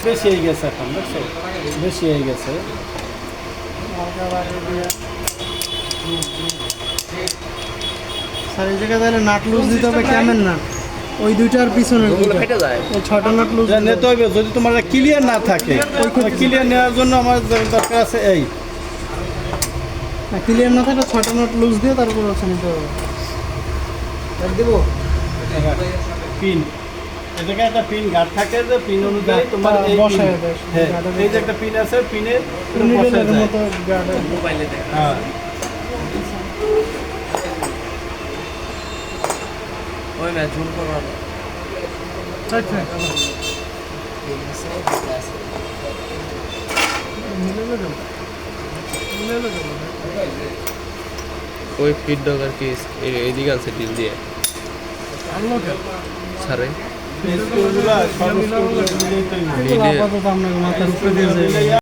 বেশি হয়ে গেছে এখন, দেখছো বেশি হয়ে গেছে। স্যার এই জায়গায় তাহলে নাট লুজ দিতে হবে, কেমন না ওই দুইটার পিছনে ওই 6টা নাট লুজ নিতে হবে। যদি তোমার ক্লিয়ার না থাকে, ক্লিয়ার নেওয়ার জন্য আমার দরকার আছে এই ক্লিয়ার না থাকলে 6টা নাট লুজ দিয়ে তারপর হচ্ছে নিতে হবে। দেবো পিন, এই জায়গায় একটা পিন গার্ড থাকে, যে পিন অনুযায়ী তোমার এই বসায় দেয়। হ্যাঁ, এই যে একটা পিন আছে, পিনে নিডলের মতো গার্ডের মোবাইলে দেখা হ্যাঁ ওই ম্যাচ ঝুল করো না। আচ্ছা ওই ফিডব্যাক আর কি এইদিকে আছে ডিল দিয়ে ছাড়ে স্ক্রুগুলা সব স্ক্রুগুলো দিলেই তৈরি। আপাতত আপনাকে মাথার উপরে দিয়ে যায়।